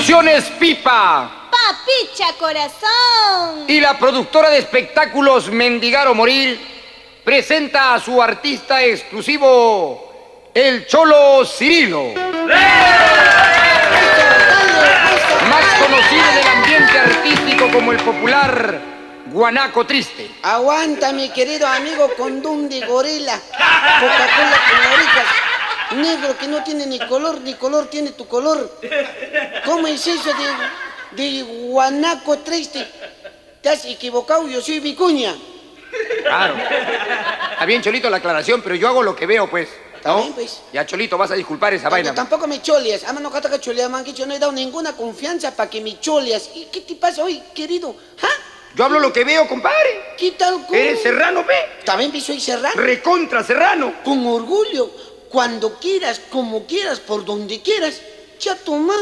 Producciones Pipa Papicha Corazón y la productora de espectáculos Mendigar o Morir presenta a su artista exclusivo, el Cholo Cirilo. Más conocido en el ambiente artístico como el popular Guanaco Triste. Aguanta, mi querido amigo Condón de Gorila. Coca-Cola con orejas. Negro que no tiene ni color tiene tu color. ¿Cómo es eso de Guanaco Triste? Te has equivocado, yo soy Vicuña. Claro. Está bien, Cholito, la aclaración, pero yo hago lo que veo, pues. Está bien, pues. Ya, Cholito, vas a disculpar esa vaina. Tampoco me choleas. Ama no cata que choleas, man, que yo no he dado ninguna confianza para que me choleas. ¿Y qué te pasa hoy, querido? ¿Ah? Yo hablo lo que veo, compadre. ¿Qué tal? Eres serrano, ve. También soy serrano. Recontra serrano. Con orgullo, cuando quieras, como quieras, por donde quieras. Chatumá.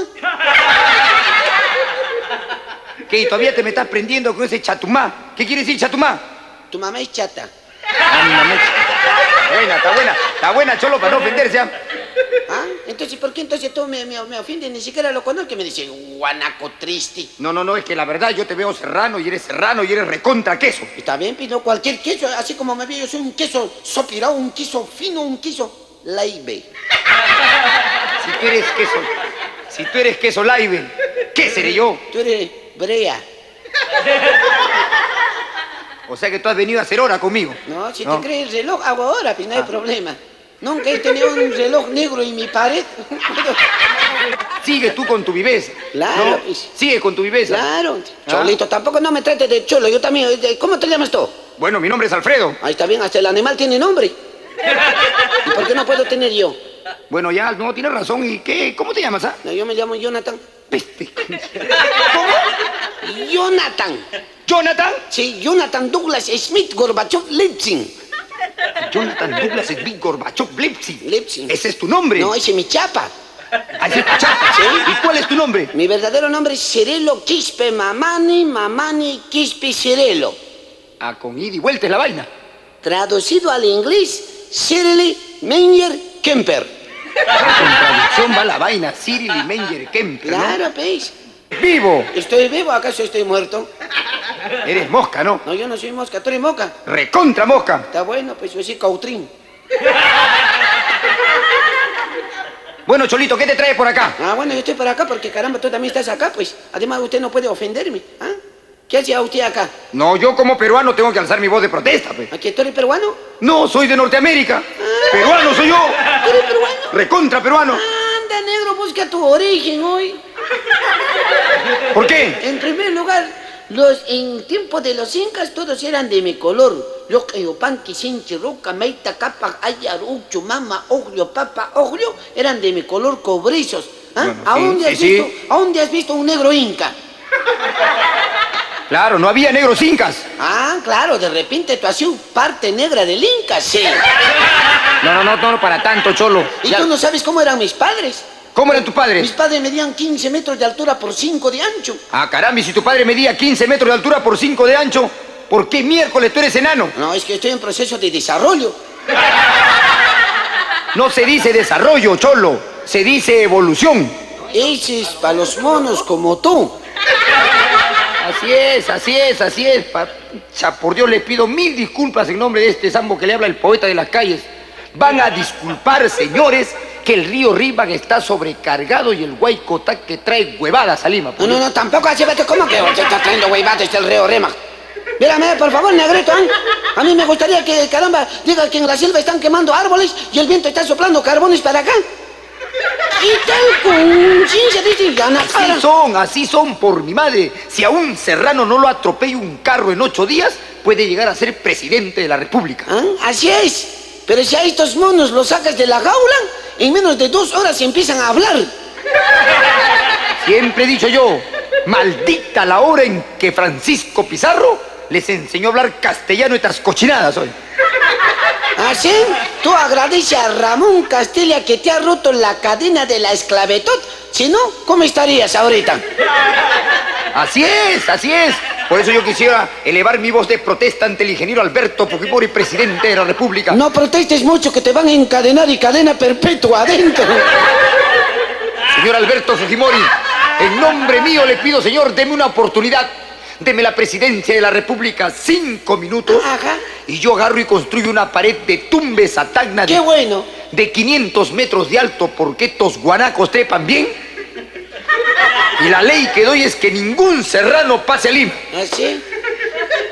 ¿Qué? ¿Y todavía te me estás prendiendo con ese chatumá? ¿Qué quiere decir chatumá? Tu mamá es chata. Está buena, Cholo, para no ofenderse. ¿Ah? ¿Ah? Entonces, ¿por qué entonces tú me ofendes? Ni siquiera lo conozco, que me dice Guanaco Triste. No, es que la verdad yo te veo serrano y eres recontra queso. Está bien, pero cualquier queso, así como me veo, yo soy un queso sopirado, un queso fino, un queso laibe. Si tú eres queso laibe, ¿qué seré yo? Tú eres brea. O sea que tú has venido a hacer hora conmigo. No, si te crees el reloj, hago ahora, pues no hay problema. Nunca he tenido un reloj negro en mi pared. Sigue tú con tu viveza. Claro, ¿no? pues. Sigue con tu viveza. Claro. Cholito, tampoco no me trates de cholo, yo también. ¿Cómo te llamas tú? Bueno, mi nombre es Alfredo. Ahí está bien, hasta el animal tiene nombre. ¿Y por qué no puedo tener yo? Bueno, ya, no, tienes razón. ¿Y qué? ¿Cómo te llamas, ah? No, yo me llamo Jonathan. ¿Cómo? Jonathan. ¿Jonathan? Sí, Jonathan Douglas Smith Gorbachev Leipzig. Jonathan Douglas Smith Gorbachev Leipzig. Leipzig. ¿Ese es tu nombre? No, ese es mi chapa. ¿Ese es tu chapa? Sí. ¿Y cuál es tu nombre? Mi verdadero nombre es Cirilo Quispe Mamani Quispe Cirilo. Ah, con ida y vuelta es la vaina. Traducido al inglés, Cyril Menger Kemper. Con traducción va la vaina, Cyril y Menger Kemper, ¿no? Claro, pues. ¡Vivo! ¿Estoy vivo? ¿Acaso estoy muerto? Eres mosca, ¿no? No, yo no soy mosca, tú eres moca. ¡Recontra mosca! Está bueno, pues yo soy cautrín. Bueno, Cholito, ¿qué te trae por acá? Ah, bueno, yo estoy por acá porque caramba, tú también estás acá, pues. Además, usted no puede ofenderme. ¿Ah? ¿Qué hacía usted acá? No, yo como peruano tengo que alzar mi voz de protesta, pues. ¿Aquí tú eres peruano? No, soy de Norteamérica. Peruano soy yo. ¿Tú eres peruano? Recontra peruano. Anda, negro, busca tu origen hoy. ¿Por qué? En primer lugar, en tiempo de los incas todos eran de mi color. Yo Yopanqui, Sinchi, Ruca, Meita, Capa, Ayar, Uchu, Mama, Oglio, Papa, Oglio, eran de mi color cobrizos. ¿Ah? Bueno, ¿A dónde sí. has visto un negro inca? Claro, no había negros incas. Ah, claro, de repente tú has sido parte negra del inca, sí. No, para tanto, Cholo. ¿Y Ya. tú no sabes cómo eran mis padres? ¿Cómo eran tus Mis padres? padres medían 15 metros de altura por 5 de ancho. Ah, caramba, y si tu padre medía 15 metros de altura por 5 de ancho, ¿por qué miércoles tú eres enano? No, es que estoy en proceso de desarrollo. No se dice desarrollo, Cholo, se dice evolución. Ese es para los monos como tú. Así es. Por Dios, le pido 1000 disculpas en nombre de este sambo que le habla el poeta de las calles. Van a disculpar, señores, que el río Rímac está sobrecargado y el Guaycotá que trae huevadas a Lima. No, tampoco así, vete, ¿cómo que te estás trayendo huevadas del río Rímac? Mírame, por favor, negrito, ¿eh? A mí me gustaría que, caramba, diga que en la selva están quemando árboles y el viento está soplando carbones para acá. Y tal conciencia dice, gana para. Así son, por mi madre. Si a un serrano no lo atropella un carro en 8 días, puede llegar a ser presidente de la República. ¿Ah? Así es. Pero si a estos monos los sacas de la jaula, en menos de 2 horas empiezan a hablar. Siempre he dicho yo, maldita la hora en que Francisco Pizarro les enseñó a hablar castellano y estas cochinadas hoy. ¿Así? Tú agradeces a Ramón Castilla que te ha roto la cadena de la esclavitud. Si no, ¿cómo estarías ahorita? Así es. Por eso yo quisiera elevar mi voz de protesta ante el ingeniero Alberto Fujimori, presidente de la República. No protestes mucho que te van a encadenar y cadena perpetua adentro. Señor Alberto Fujimori, En nombre mío le pido, señor, deme una oportunidad. Deme la presidencia de la República 5 minutos. Ajá. Y yo agarro y construyo una pared de tumbes a tacna Qué bueno. de 500 metros de alto, porque estos guanacos trepan bien. Y la ley que doy es que ningún serrano pase a Lima. ¿Así?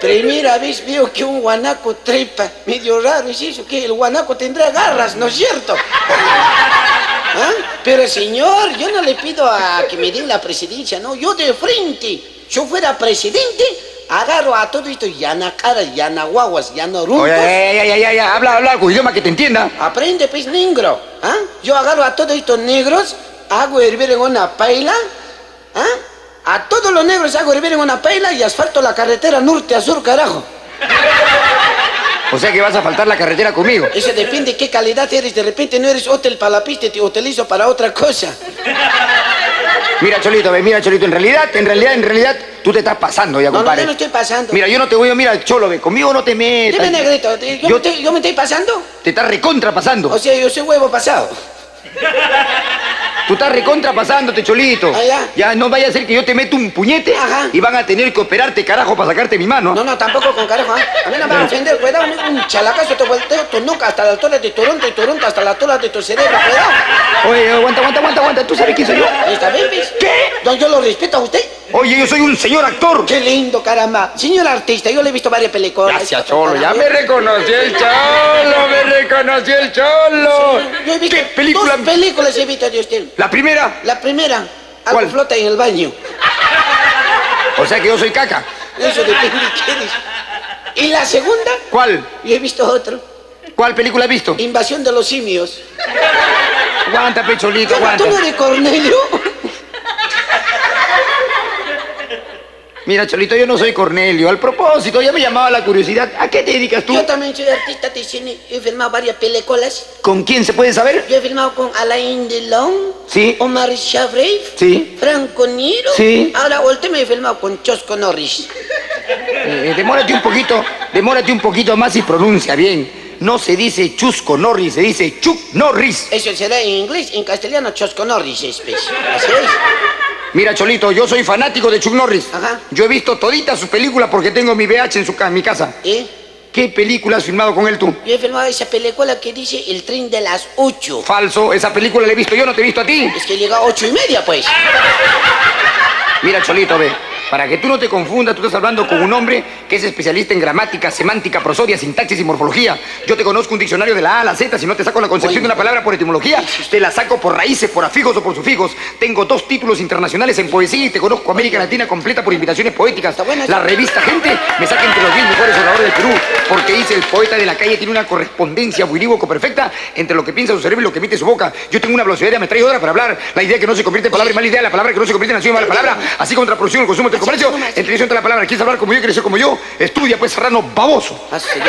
Primera vez veo que un guanaco trepa. Medio raro es eso, que el guanaco tendrá garras, ¿no es cierto? ¿Ah? Pero señor, yo no le pido a que me den la presidencia, no. Yo de frente, yo fuera presidente, agarro a todo esto, yanacaras, yanaguaguas, yanoruncos. Oye, ya, habla con idioma que te entienda. Aprende, pues, negro. ¿Ah? Yo agarro a todos estos negros, hago hervir en una paila. ¿Ah? A todos los negros hago hervir en una paila y asfalto la carretera norte a sur, carajo. O sea que vas a faltar la carretera conmigo. Eso depende de qué calidad eres. De repente no eres hotel para la pista y te utilizo para otra cosa. Mira, Cholito, en realidad, tú te estás pasando ya, compadre. No, yo no estoy pasando. Mira, yo no te voy a... Mira, Cholo, ve, conmigo no te metas. Dime, negrito, ¿yo me estoy pasando? Te estás recontra pasando. O sea, yo soy huevo pasado. Tú estás recontra pasándote, Cholito. Ah, ya. Ya, no vaya a ser que yo te meto un puñete. Ajá. Y van a tener que operarte, carajo, para sacarte mi mano. No, tampoco con carajo, ¿eh? A mí no me va a ofender, cuidado, un chalacazo te volteo tu nuca hasta la altura de Toronto y Toronto hasta la altura de tu cerebro, cuidado. Oye, aguanta. ¿Tú sabes quién soy yo? ¿Está bien, pues? ¿Qué? Don, yo lo respeto a usted. Oye, yo soy un señor actor. Qué lindo, caramba. Señor artista, yo le he visto varias películas. Gracias, Cholo. Ya me reconoció el Cholo. Yo he visto ¿Qué película? 2 películas he visto de usted. ¿La primera? La primera, ¿Cuál? algo flota en el baño. O sea que yo soy caca. Eso depende de quién es. Y la segunda, ¿Cuál? yo he visto otro. ¿Cuál película has visto? Invasión de los simios. Aguanta, Pecholito, ¿Cómo, aguanta. tú no eres Cornelio? Mira, Cholito, yo no soy Cornelio. Al propósito, ya me llamaba la curiosidad. ¿A qué te dedicas tú? Yo también soy artista de cine. He filmado varias películas. ¿Con quién se puede saber? Yo he filmado con Alain Delon. Sí. Omar Sharif. Sí. Franco Nero. Sí. Ahora último he filmado con Chosco Norris. Demórate un poquito más y pronuncia bien. No se dice Chusco Norris, se dice Chuck Norris. Eso será en inglés, en castellano Chosco Norris, especie. Así es. Mira, Cholito, yo soy fanático de Chuck Norris. Ajá. Yo he visto toditas sus películas porque tengo mi VH en mi casa. ¿Eh? ¿Qué película has filmado con él tú? Yo he filmado esa película que dice El tren de las 8. Falso, esa película la he visto yo, no te he visto a ti. Es que llega a 8:30, pues. Mira, Cholito, ve. Para que tú no te confundas, tú estás hablando con un hombre que es especialista en gramática, semántica, prosodia, sintaxis y morfología. Yo te conozco un diccionario de la A a la Z. Si no te saco la concepción de una palabra por etimología, te la saco por raíces, por afijos o por sufijos. Tengo 2 títulos internacionales en poesía y te conozco América Latina completa por invitaciones poéticas. Está buena La esa. revista Gente me saca entre los 10 mejores oradores del Perú, porque dice el poeta de la calle tiene una correspondencia buirívoco perfecta entre lo que piensa su cerebro y lo que emite su boca. Yo tengo una velocidad de ametralladora para hablar. La idea que no se convierte en palabra y mala idea, la palabra que no se convierte en acción y mala palabra, así contra la producción, el consumo, el comercio, entre la palabra. ¿Quieres hablar como yo? ¿Quieres ser como yo? Estudia, pues, serrano baboso. Así es.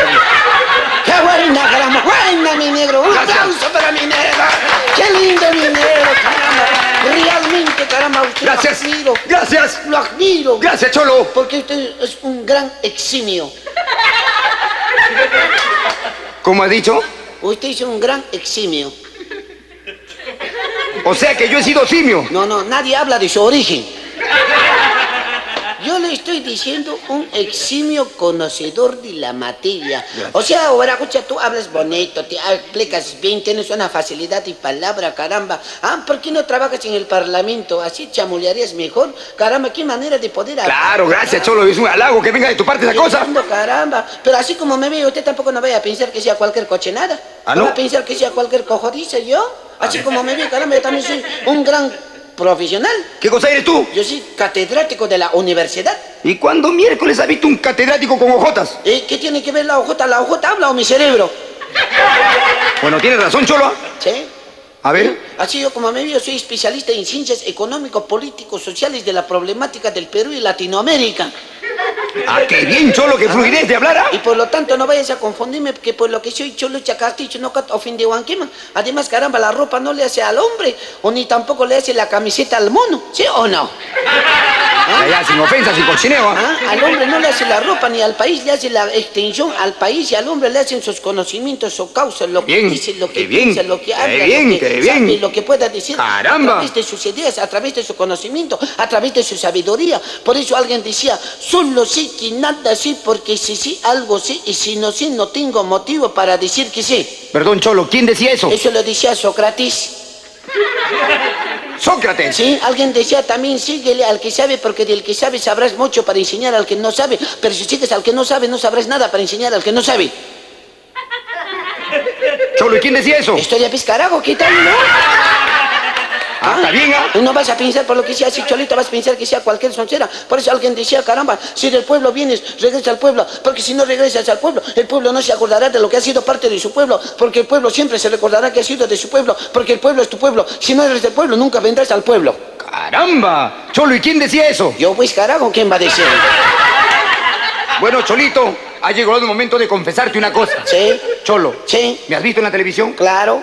¡Qué buena, caramba! ¡Buena, mi negro! ¡Un Gracias. aplauso para mi negro! ¡Qué lindo, mi negro, caramba! Realmente, caramba, usted Gracias. lo admiro. Gracias. Lo admiro. Gracias, Cholo. Porque usted es un gran eximio. ¿Cómo has dicho? Usted es un gran eximio. O sea que yo he sido simio. No, nadie habla de su origen. Yo le estoy diciendo un eximio conocedor de la materia. O sea, ahora, escucha, tú hablas bonito, te explicas bien, tienes una facilidad de palabra, caramba. ¿Por qué no trabajas en el parlamento? Así chamullarías mejor. Caramba, qué manera de poder hablar. Claro, gracias, Cholo. Es un halago que venga de tu parte esa cosa. Lindo, caramba. Pero así como me ve, usted tampoco no vaya a pensar que sea cualquier cochenada. ¿Ah, no no? va a pensar que sea cualquier cojodiza, yo. Así como me ve, caramba, yo también soy un gran profesional. ¿Qué cosa eres tú? Yo soy catedrático de la universidad. ¿Y cuándo miércoles has visto un catedrático con ojotas? ¿Qué tiene que ver la hojota? ¿La hojota habla o mi cerebro? Bueno, tienes razón, Cholo. ¿Sí? A ver. Así yo como me veo, soy especialista en ciencias económicos, políticos, sociales de la problemática del Perú y Latinoamérica. Ah, qué bien, Cholo, que fluidez de hablar. Y por lo tanto no vayas a confundirme que por lo que soy cholo chacasticho no ofende Huanquema. Además, caramba, la ropa no le hace al hombre, o ni tampoco le hace la camiseta al mono, ¿sí o no? Ya, sin ofensa, sin cochineo. ¿Ah? Al hombre no le hace la ropa, ni al país le hace la extensión. Al país y al hombre le hacen sus conocimientos, su causa, lo que Bien, dice, lo que qué bien, piensa, lo que qué habla, bien, lo que qué sabe, bien. lo que pueda decir. ¡Caramba! A través de sus ideas, a través de su conocimiento, a través de su sabiduría. Por eso alguien decía, solo sé que nada sé, porque si sí algo sé, y si no sé, no tengo motivo para decir que sé. Perdón, Cholo, ¿quién decía eso? Eso lo decía Sócrates. Sócrates. Sí, alguien decía también, síguele al que sabe, porque del que sabe sabrás mucho para enseñar al que no sabe, pero si sigues al que no sabe, no sabrás nada para enseñar al que no sabe. Cholo, ¿y quién decía eso? Historia pescarajo, ¿qué tal, no? Está bien, ¿ah? No vas a pensar por lo que sea así, Cholito, vas a pensar que sea cualquier soncera. Por eso alguien decía, caramba, si del pueblo vienes, regresa al pueblo, porque si no regresas al pueblo, el pueblo no se acordará de lo que ha sido parte de su pueblo, porque el pueblo siempre se recordará que ha sido de su pueblo, porque el pueblo es tu pueblo. Si no eres del pueblo, nunca vendrás al pueblo. ¡Caramba! Cholo, ¿y quién decía eso? Yo, pues, carajo, ¿quién va a decir? Bueno, Cholito, ha llegado el momento de confesarte una cosa. ¿Sí? Cholo, Sí. ¿me has visto en la televisión? Claro.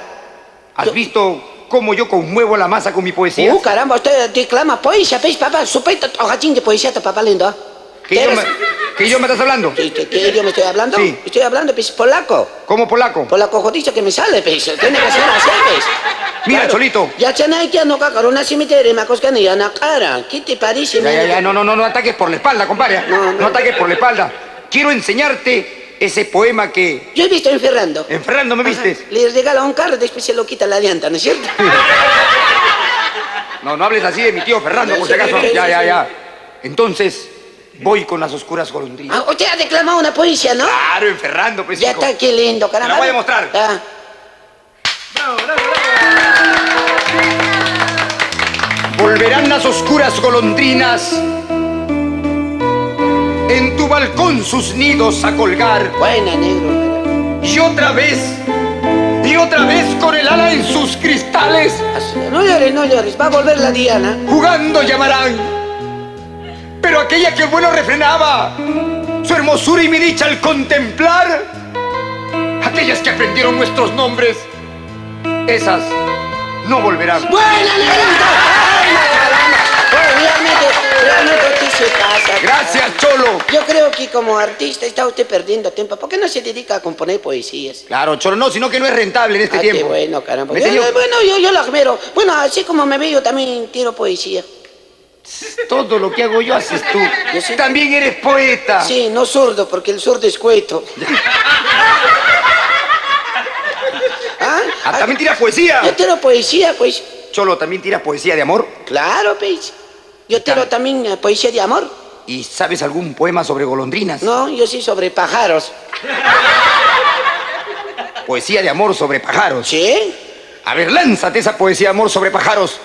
¿Has visto cómo yo conmuevo la masa con mi poesía? Caramba, usted declama poesía, ¿veis, papá? Supeta, ojachín de poesía, papá lindo. ¿Qué idioma estás hablando? ¿Qué idioma estoy hablando? Sí. Estoy hablando, pues, polaco. ¿Cómo polaco? Polaco jodicho que me sale, pues. Tiene que ser así, pues. Mira, Cholito. Ya chanay que no cacarona si me te remacos que ni na cara. ¿Qué te parece? Ya, no ataques por la espalda, compadre. No. No ataques por la espalda. Quiero enseñarte ese poema que... Yo he visto en Ferrando. En Ferrando me vistes. Le regala un carro y después se lo quita la llanta, ¿no es cierto? No hables así de mi tío Ferrando, por si acaso. Ya. Entonces, voy con las oscuras golondrinas. Usted ha declamado una poesía, ¿no? Claro, en Ferrando, pues, Ya hijo. está, qué lindo, caramba. Te la voy a mostrar. Ah. Volverán las oscuras golondrinas en tu balcón sus nidos a colgar. Buena, negro. Y otra vez con el ala en sus cristales, No llores, va a volver la Diana. jugando llamarán. Pero aquella que el vuelo refrenaba, su hermosura y mi dicha al contemplar, aquellas que aprendieron nuestros nombres, esas no volverán. ¡Buena, negrito! Realmente usted se pasa. Gracias, Cholo. Yo creo que como artista está usted perdiendo tiempo. ¿Por qué no se dedica a componer poesías? Claro, Cholo, no, sino que no es rentable en este Qué tiempo. bueno, caramba. Me he tenido- Bueno, yo lo admiro. Bueno, así como me veo, yo también tiro poesía. Todo lo que hago yo haces tú. Yo sí. También eres poeta. Sí, no zurdo, porque el zurdo es cueto. ¿Ah? También tiras poesía. Yo tiro poesía, pues. Cholo, ¿también tiras poesía de amor? Claro, pues. Yo tiro también poesía de amor. ¿Y sabes algún poema sobre golondrinas? No, yo sí sobre pájaros. Poesía de amor sobre pájaros. ¿Sí? A ver, lánzate esa poesía de amor sobre pájaros.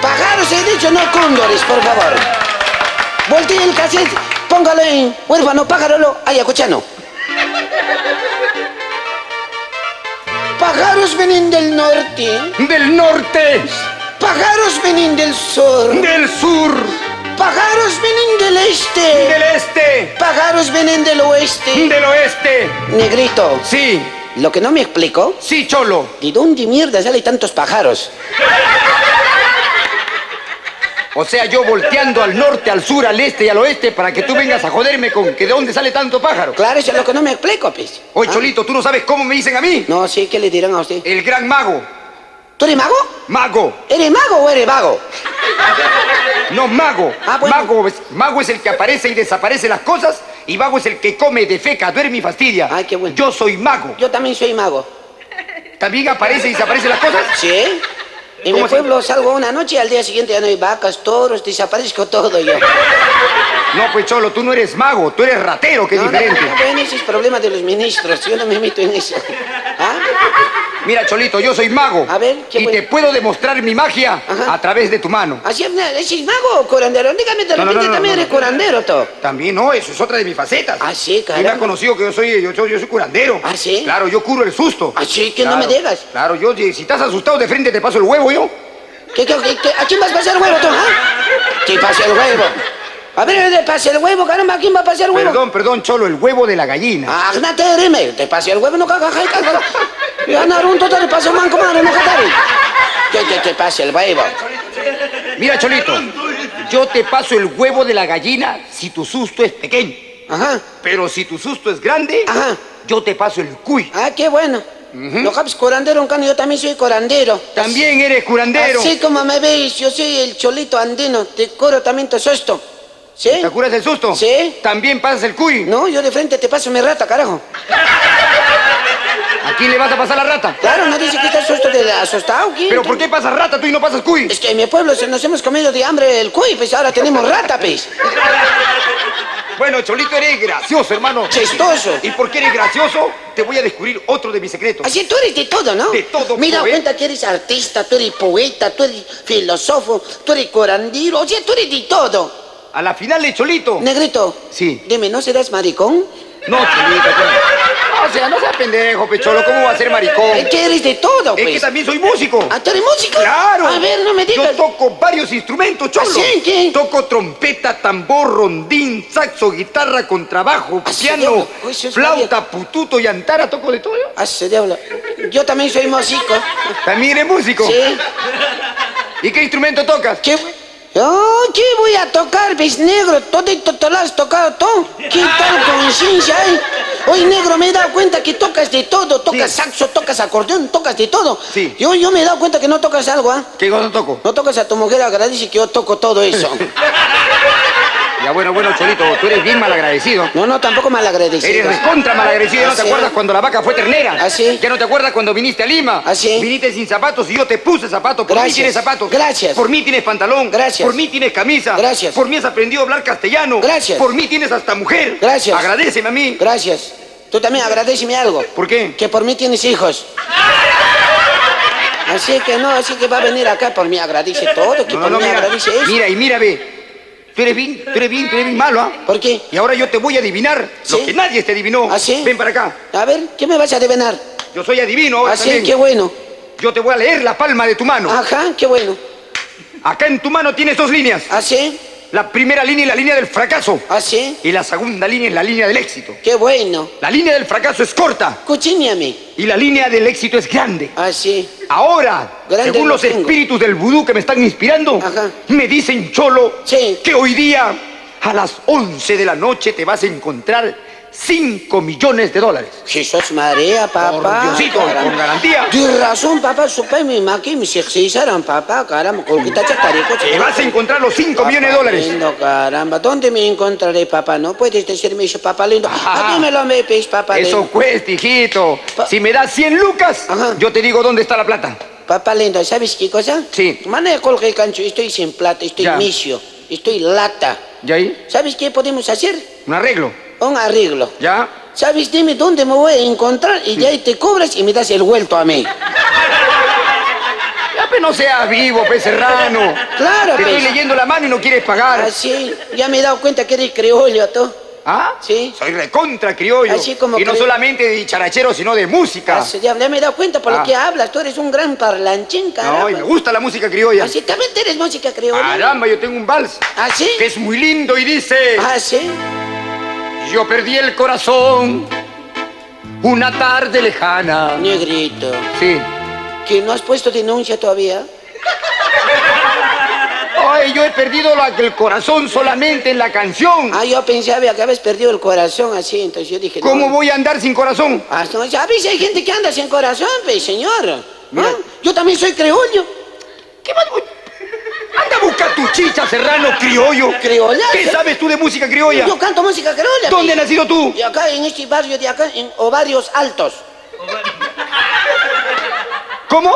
Pájaros he dicho, no cóndores, por favor. Voltee el cassette, póngalo en huérfano, pájaro, ayacuchano. Pájaros vienen del norte, Del norte, pájaros vienen del sur, del sur, pájaros vienen del este, del este, pájaros vienen del oeste. del oeste. Negrito, Sí, lo que no me explico, sí, Cholo. ¿de dónde mierda salen tantos pájaros? O sea, yo volteando al norte, al sur, al este y al oeste para que tú vengas a joderme con que de dónde sale tanto pájaro. Claro, eso es lo que no me explico, pues. Oye, ¿Ah? Cholito, ¿tú no sabes cómo me dicen a mí? No, sí, ¿qué le dirán a usted? El gran mago. ¿Tú eres mago? Mago. ¿Eres mago o eres vago? No, mago. Ah, bueno. Mago es el que aparece y desaparece las cosas y vago es el que come, defeca, duerme y fastidia. Ay, qué bueno. Yo soy mago. Yo también soy mago. ¿También aparece y desaparece las cosas? ¿Sí? En ¿Cómo mi así? pueblo salgo una noche y al día siguiente ya no hay vacas, toros, desaparezco todo yo. No, pues Cholo, tú no eres mago, tú eres ratero, que es diferente. Bueno, ese es problema de los ministros, yo no me meto en eso. ¿Ah? Mira, Cholito, yo soy mago. A ver, ¿qué y bueno? te puedo demostrar mi magia Ajá. a través de tu mano. ¿Así es mago o curandero? Dígame, de No, repente también no. eres curandero, todo. También no, eso es otra de mis facetas. Ah, sí, Y me caramba. han conocido que yo soy curandero. ¿Ah, sí? Claro, yo curo el susto. ¿Ah, sí? Que no Claro, me digas. Claro, yo, si estás asustado de frente, te paso el huevo yo. ¿A quién vas a pasar el huevo, tú? ¿Ah? ¿Qué pasa el huevo? A ver, te pasé el huevo, caramba, ¿quién va a pasear el huevo? Perdón, Cholo, el huevo de la gallina. Ah, no te rime, te pasé el huevo, no cagajáis, ya Naruto te pasó manco, madre, no cagare. ¿Qué te pase el huevo? Mira, Cholito, yo te paso el huevo de la gallina si tu susto es pequeño. Ajá. Pero si tu susto es grande, Ajá. yo te paso el cuy. Ah, qué bueno. Lo capes curandero, un cano, yo también soy curandero. También eres curandero. Así como me veis, yo soy el cholito andino, te curo también tu susto. ¿Sí? ¿Te curas el susto? Sí. También pasas el cuy. No, yo de frente te paso mi rata, carajo. ¿A quién le vas a pasar la rata? Claro, no dice que está susto de asustado, ¿quién? ¿Pero por qué pasas rata tú y no pasas cuy? Es que en mi pueblo nos hemos comido de hambre el cuy, pues ahora tenemos rata, pues. Bueno, Cholito, eres gracioso, hermano. Chistoso. Y porque eres gracioso, te voy a descubrir otro de mis secretos. Así tú eres de todo, ¿no? De todo, Mira, poeta. cuenta que eres artista, tú eres poeta, tú eres filósofo, tú eres curandero, o sea, tú eres de todo. A la final de Cholito. Negrito. Sí. Dime, ¿no serás maricón? No, Cholito. O sea, no seas pendejo, Pecholo. ¿Cómo va a ser maricón? Es que eres de todo, pues. Es que también soy músico. ¿Ah, tú eres músico? ¡Claro! A ver, no me digas. Yo toco varios instrumentos, Cholo. ¿Ah, sí? ¿Qué? Toco trompeta, tambor, rondín, saxo, guitarra, contrabajo, ¿Ah, sí, piano, diablo? Eso es flauta, pututo y antara. Toco de todo yo. Ah, ese diablo. Yo también soy músico. ¿También eres músico? Sí. ¿Y qué instrumento tocas? ¿Qué? Oh, ¿qué voy a tocar, bis negro? Todito te lo has tocado todo. ¿Qué tal conciencia hay? Oye, negro, me he dado cuenta que tocas de todo. Tocas Sí. saxo, tocas acordeón, tocas de todo. Sí. Yo me he dado cuenta que no tocas algo, ¿ah? ¿Qué cosa toco? No tocas a tu mujer, agradece que yo toco todo eso. Ya, bueno, Cholito, tú eres bien malagradecido. No, tampoco mal agradecido. Eres recontra malagradecido. ¿No te ¿Ah, sí? acuerdas cuando la vaca fue ternera? ¿Ah, sí? ¿Ya no te acuerdas cuando viniste a Lima? ¿Ah, sí? Viniste sin zapatos y yo te puse zapatos. Por mí Gracias. tienes zapatos. Gracias. Por mí tienes pantalón. Gracias. Por mí tienes camisa. Gracias. Por mí has aprendido a hablar castellano. Gracias. Por mí tienes hasta mujer. Gracias. Agradéceme a mí. Gracias. Tú también agradeceme algo. ¿Por qué? Que por mí tienes hijos. Así que va a venir acá por mí, agradece todo, que por mí mira. agradece eso. Mira, ve. Tú eres bien malo, ¿ah? ¿Por qué? Y ahora yo te voy a adivinar ¿Sí? lo que nadie te adivinó. ¿Ah, sí? Ven para acá. A ver, ¿qué me vas a adivinar? Yo soy adivino ahora Así, también. qué bueno. Yo te voy a leer la palma de tu mano. Ajá, qué bueno. Acá en tu mano tienes dos líneas. Así, La primera línea es la línea del fracaso. así, Y la segunda línea es la línea del éxito. qué bueno. La línea del fracaso es corta Cuchíñame. y la línea del éxito es grande. Así. Ahora, Grande según lo los tengo. espíritus del vudú que me están inspirando, Ajá. me dicen, Cholo, Sí. que hoy día a las 11 de la noche te vas a encontrar 5 millones de dólares. Jesús María, papá. Por Diosito, caramba. con garantía. Tienes razón, papá, supe mi maqui, me exijaron, papá, caramba, colquita chacarico. Te vas a encontrar los 5 millones de dólares. Lindo, caramba, ¿dónde me encontraré, papá? No puedes decirme eso, papá lindo. Ajá. ¿A qué me lo metes, papá Eso lindo? cuesta, hijito. Pa- Si me das 100 lucas, Ajá. yo te digo dónde está la plata. Papá lindo, ¿sabes qué cosa? Sí. Mané colgué cancho, estoy sin plata, estoy Ya. misio, estoy lata. ¿Y ahí? ¿Sabes qué podemos hacer? Un arreglo. Un arreglo. ¿Ya? ¿Sabes? Dime dónde me voy a encontrar y ya ahí te cobras y me das el vuelto a mí. Ya, pues no seas vivo, pues serrano. Claro, Te estoy pues. leyendo la mano y no quieres pagar. Así, ya me he dado cuenta que eres criollo, tú. ¿Ah? Sí. Soy recontra criollo. Así como y no cri- solamente de dicharachero, sino de música. Así, ya me he dado cuenta por Ah. lo que hablas. Tú eres un gran parlanchín, caramba. No, y me gusta la música criolla. Así también eres música criolla. Caramba, yo tengo un vals ¿Así? que es muy lindo y dice: ¿Así? yo perdí el corazón una tarde lejana. Negrito. Sí. ¿Que no has puesto denuncia todavía? Ay, yo he perdido el corazón solamente en la canción. Ah, yo pensaba que habías perdido el corazón así, entonces yo dije... ¿Cómo no. voy a andar sin corazón? Ah, no, ¿sabes? Hay gente que anda sin corazón, pues, señor. Mira. ¿Ah? Yo también soy criollo. ¿Qué más? Anda a buscar tu chicha, serrano, criollo. ¿Criolla? ¿Qué sabes tú de música criolla? Yo canto música criolla. ¿Dónde has pues. nacido tú? Y acá, en este barrio de acá, en Ovarios Altos. ¿Cómo?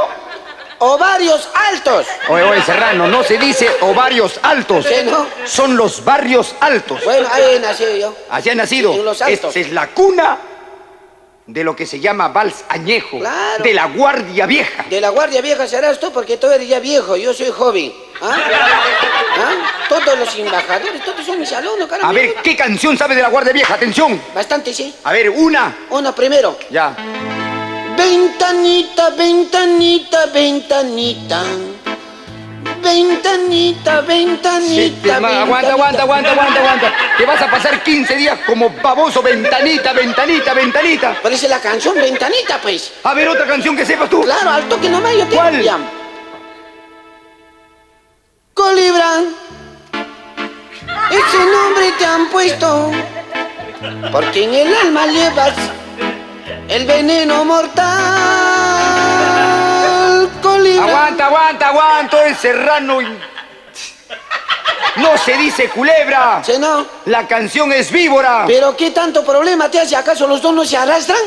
¡Ovarios Altos! Oye, serrano, no se dice ovarios altos. Sí, ¿no? Son los barrios altos. Bueno, ahí nací yo. Así ha nacido. En los altos. Esta es la cuna de lo que se llama vals añejo. Claro. De la guardia vieja. De la guardia vieja serás tú porque tú eres ya viejo, yo soy joven. ¿Ah? ¿Ah? Todos los embajadores, todos son mis alumnos, caramba. A ver, ¿qué canción sabe de la guardia vieja? Atención. Bastante, sí. A ver, una. Uno primero. Ya. Ventanita, ventanita, ventanita. Ventanita, ventanita, Aguanta. Te vas a pasar 15 días como baboso, ventanita. Parece la canción Ventanita, pues. A ver, otra canción que sepas tú. Claro, al toque nomás yo te ¿Cuál? llamo. Colibra, ese nombre te han puesto porque en el alma llevas el veneno mortal. Colibra. Aguanta, es serrano. No se dice culebra. ¿Sí, no? La canción es víbora. ¿Pero qué tanto problema te hace? ¿Acaso los dos no se arrastran?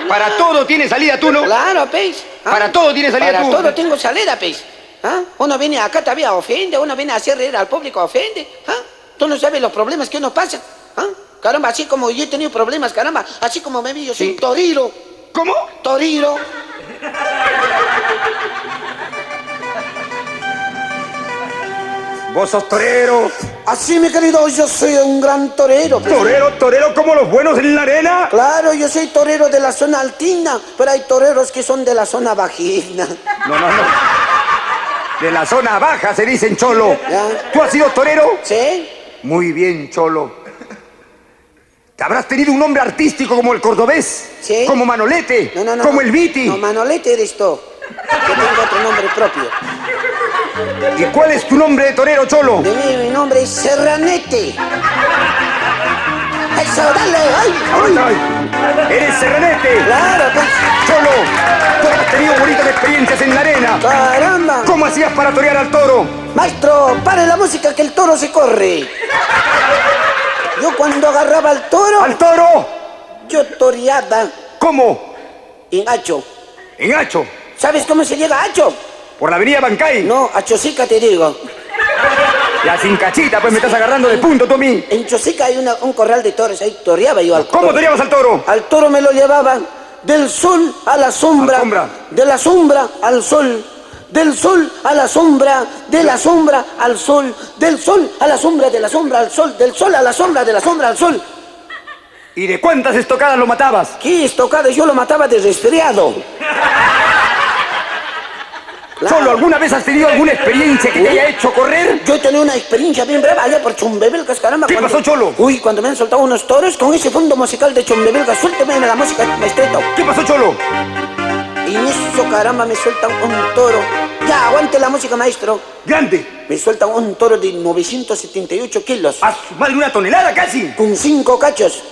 Para todo tiene salida tú, ¿no? Claro, pez. Para todo tiene salida Para tú. todo tengo salida, pez. ¿Ah? Uno viene acá todavía ofende, uno viene a hacer reír al público ofende. ¿Ah? Tú no sabes los problemas que uno pasa. ¿Ah? Caramba, así como yo he tenido problemas, caramba, así como me vi, yo soy Sí. torero. ¿Cómo? Torero. Vos sos torero. Así, mi querido, yo soy un gran torero. Pez. Torero como los buenos en la arena. Claro, yo soy torero de la zona altina, pero hay toreros que son de la zona bajina. No. De la zona baja se dicen, cholo. Ya. ¿Tú has sido torero? ¿Sí? Muy bien, cholo. ¿Te habrás tenido un nombre artístico como el cordobés? Sí. Como Manolete. No. Como el Viti. No, Manolete eres tú. Yo tengo otro nombre propio. ¿Y cuál es tu nombre de torero, cholo? De mí, mi nombre es Serranete. Eso, dale, ay. Eres serranete. Claro, pues. Cholo, tú has tenido bonitas experiencias en la arena. Caramba. ¿Cómo hacías para torear al toro? Maestro, pare la música que el toro se corre. Yo cuando agarraba al toro, ¡Al toro! yo toreaba ¿Cómo? en Hacho. En Hacho. ¿Sabes cómo se llega a Hacho? Por la avenida Bancay. No, a Chosica te digo. Ya sin cachita, pues me estás agarrando de punto tú a mí. En Chosica hay un corral de toros, ahí toreaba yo al toro. ¿Cómo toreabas al toro? Al toro me lo llevaban del sol a la sombra, Al sombra. de la sombra al sol, del sol a la sombra, de la sombra al sol, del sol a la sombra, de la sombra al sol, del sol a la sombra, de la sombra al sol. ¿Y de cuántas estocadas lo matabas? ¿Qué estocada? Yo lo mataba de resfriado. Claro. ¿Solo alguna vez has tenido alguna experiencia que te haya hecho correr? Yo he tenido una experiencia bien brava allá por Chumbebelcas, caramba. ¿Qué pasó, Cholo? Uy, cuando me han soltado unos toros con ese fondo musical de Chumbebelgas. Suélteme la música, maestreto. ¿Qué pasó, Cholo? Y en eso, caramba, me sueltan un toro. Ya, aguante la música, maestro. Grande. Me sueltan un toro de 978 kilos. A su madre, una tonelada casi. Con 5 cachos.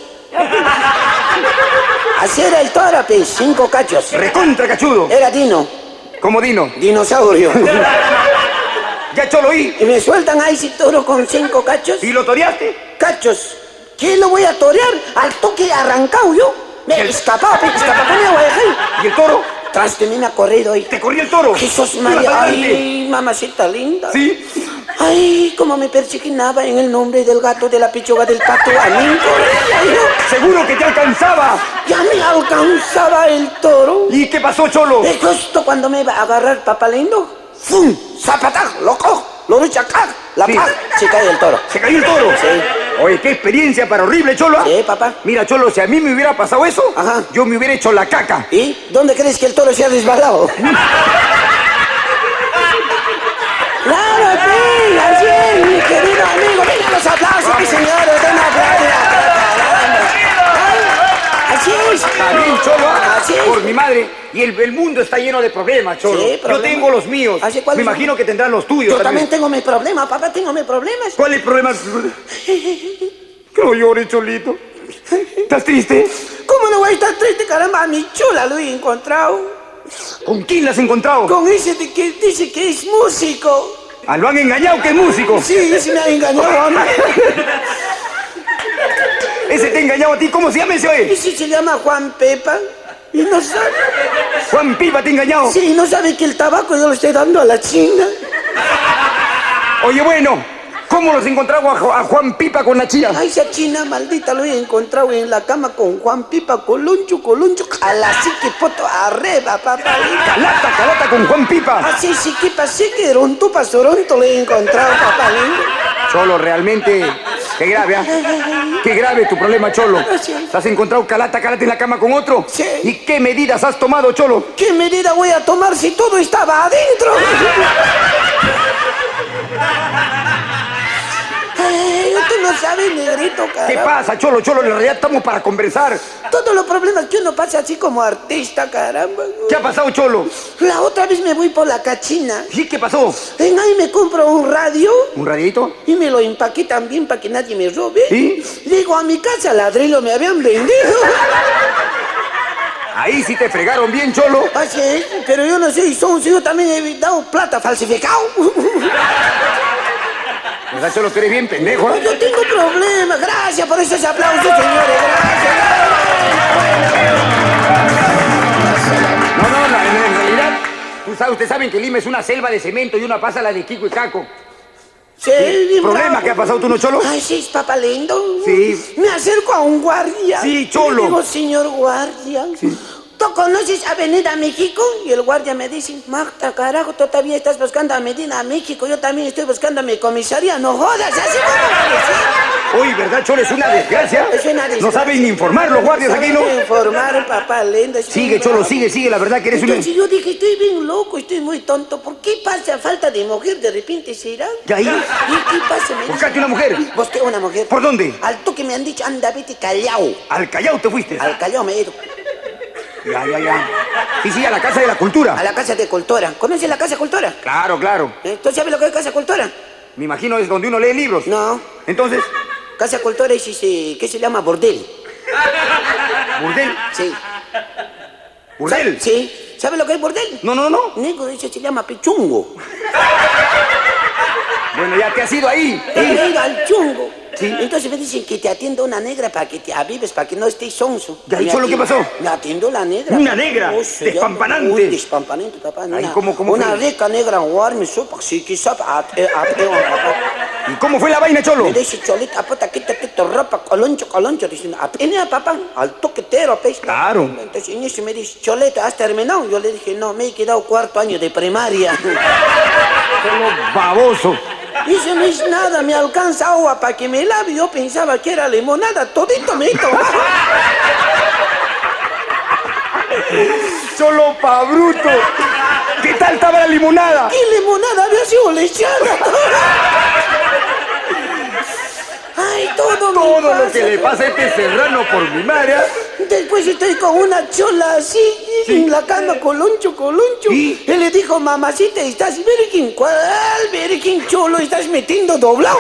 Así era el toro, pues, 5 cachos. Recontra cachudo. Era Dino, Como Dino. dinosaurio. Ya, Cholo, ¿y? Y me sueltan a ese toro con 5 cachos. ¿Y lo toreaste? Cachos. ¿Qué lo voy a torear? Al toque arrancado yo. Me escapaba, pues, escapaba, ¿Y el toro? Tras de mí me ha corrido ahí. ¿Te corría el toro? Jesús ¿Ibas María, adelante? ay, mamacita linda. ¿Sí? Ay, cómo me persignaba en el nombre del gato, de la pechuga, del pato. A mí corría yo. Seguro que te alcanzaba. Ya me alcanzaba el toro. ¿Y qué pasó, Cholo? Y justo cuando me iba a agarrar papá lindo, ¡fum! ¡Zapatac! ¡Lo cojo! ¡Lo luchacac! ¡La Sí. paz! Se cae el toro. ¿Se cayó el toro? Sí. Oye, qué experiencia para horrible, Cholo. ¿Ah? Sí, papá. Mira, Cholo, si a mí me hubiera pasado eso, Ajá. yo me hubiera hecho la caca. ¿Y dónde crees que el toro se ha resbalado? ¡Claro, sí! ¡Así es, mi querido amigo! ¡Venga los aplausos, mis señores! ¡Den aplausos! ¡Así es! Está bien, Cholo. ¿Ah? Así es. Por mi madre. Y el mundo está lleno de problemas, Cholo. Sí, Yo problemas. tengo los míos. ¿Así Me cuáles son? imagino que tendrán los tuyos. Yo también tengo mis problemas, papá, tengo mis problemas. ¿Cuál es el problema? No llores, Cholito. ¿Estás triste? ¿Cómo no voy a estar triste, caramba? A mi chula lo he encontrado. ¿Con quién la has encontrado? Con ese de que dice que es músico. Ah, lo han engañado, que es músico. Sí, ese me ha engañado a mí. Ese te ha engañado a ti. ¿Cómo se llama ese hoy? Ese se llama Juan Pepa. Y no sabe. Juan Pipa te ha engañado. Sí, no sabe que el tabaco yo lo estoy dando a la China. Oye, bueno, ¿cómo los encontramos a Juan Pipa con la chía? Ay, esa China maldita lo he encontrado en la cama con Juan Pipa, coluncho, a la psique poto arriba, papá. Calata con Juan Pipa. Así sí que pasé que ronto pasoronto lo he encontrado, papá lindo. Cholo, realmente Qué grave, ¿ah? Qué grave tu problema, Cholo. Sí. ¿Te has encontrado calata en la cama con otro? Sí. ¿Y qué medidas has tomado, Cholo? ¿Qué medida voy a tomar si todo estaba adentro? Ay, usted no sabe, negrito, caramba. ¿Qué pasa, Cholo? Cholo, en realidad estamos para conversar. Todos los problemas que uno pasa así como artista, caramba. ¿Qué ha pasado, Cholo? La otra vez me voy por la cachina. ¿Sí? ¿Qué pasó? En ahí me compro un radio ¿Un radito? y me lo empaqué también para que nadie me robe. ¿Sí? Llego a mi casa, ladrillo me habían vendido. Ahí sí te fregaron bien, Cholo. Así es, pero yo no soy sonso, yo también he dado plata falsificado. ¿Verdad, Cholo? Tú eres bien pendejo, ¿eh? Yo tengo problemas, gracias por esos aplausos, señores, gracias. No, en realidad, ustedes saben que Lima es una selva de cemento y una pasa la de Kiko y Caco. Sí, ¿Problema que ha pasado tú, no, Cholo? Ay, sí, es papá lindo. Sí. Me acerco a un guardia. Sí, Cholo. Le digo, señor guardia, ¿tú conoces Avenida México? Y el guardia me dice, Marta, carajo, tú todavía estás buscando Avenida México, yo también estoy buscando mi comisaría, no jodas, así como Uy, ¿verdad, Cholo? Es una desgracia. Es una desgracia. No saben ni informar los guardias aquí, ¿no? Informar, papá lindo. Sigue, Cholo, sigue, la verdad que eres Entonces yo dije, estoy bien loco, estoy muy tonto, ¿por qué pasa falta de mujer de repente será? ¿Y ahí? ¿Y qué pasa? Me ¿Buscaste dice, una mujer? Busqué una mujer. ¿Por dónde? Al toque me han dicho, anda, vete Callao. Al Callao te fuiste. Al Callao me he ido. Ya. Sí, a la Casa de la Cultura. A la Casa de Cultura. ¿Conoces la Casa de Cultura? Claro. ¿Tú sabes lo que es Casa de Cultura? Me imagino es donde uno lee libros. No. Entonces, Casa de Cultura es ¿qué se llama? Bordel. ¿burdel? Sí. ¿Burdel? Sí. ¿Sabes lo que es bordel? No. Negro, eso se llama pichungo. Bueno, ya te has ido ahí. He ido al chungo. Sí. Entonces me dicen que te atienda una negra para que te avives, para que no estés sonso. ¿Y ahí, Me Cholo, qué pasó? Me atiendo la negra. ¿Una negra? Uy, se Despampanante. llama- Uy, despampanante, papá. Ay, Una, ¿cómo una fue? rica negra, warme, sopa, sí, quizá, papá. ¿Y cómo fue la vaina, Cholo? Me dice, cholita, puta, quítate tu ropa, coloncho, diciendo, apenas, papá, al toquetero, pues. Claro. Entonces, en eso me dice, choleta, ¿has terminado? Yo le dije, no, me he quedado cuarto año de primaria. Cholo baboso. Eso no es nada, me alcanza agua para que me lave. Yo pensaba que era limonada, todito me he tomado. Cholo pa' bruto. ¿Qué tal estaba la limonada? ¿Qué limonada había sido lechada? Ay, todo Lo que le pasa a este serrano por mi madre. Después estoy con una chola así, en la cama, coloncho. ¿Y? Él le dijo, mamacita, ¿estás virgen? ¿Cuál virgen, cholo? ¿Estás metiendo doblado?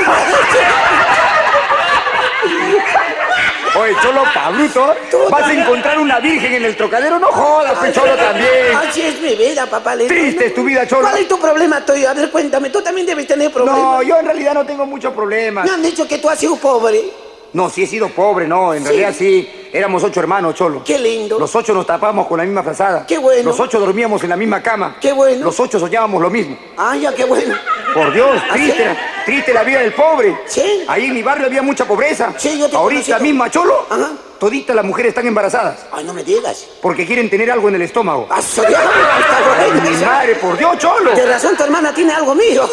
Oye, Cholo pa' bruto. ¿Vas a encontrar una virgen en el Trocadero? No jodas, pues, Cholo también. Así es mi vida, papá. Triste es tu vida, Cholo. ¿Cuál es tu problema, Toyo? A ver, cuéntame, tú también debes tener problemas. No, yo en realidad no tengo muchos problemas. Me han dicho que tú has sido pobre. No, sí he sido pobre, no. En realidad sí. Éramos 8 hermanos, Cholo. Qué lindo. Los 8 nos tapábamos con la misma frazada. Qué bueno. Los 8 dormíamos en la misma cama. Qué bueno. Los 8 soñábamos lo mismo. Ah, ya, qué bueno. Por Dios, ¿Ah, triste, sí? triste la vida del pobre. Sí. Ahí en mi barrio había mucha pobreza. Sí, yo te Ahorita conocí. misma, Cholo, Ajá. toditas las mujeres están embarazadas Ay, no me digas. porque quieren tener algo en el estómago. Ah, soy yo. Ay, Está mi bueno. madre, por Dios, Cholo. De razón tu hermana tiene algo mío.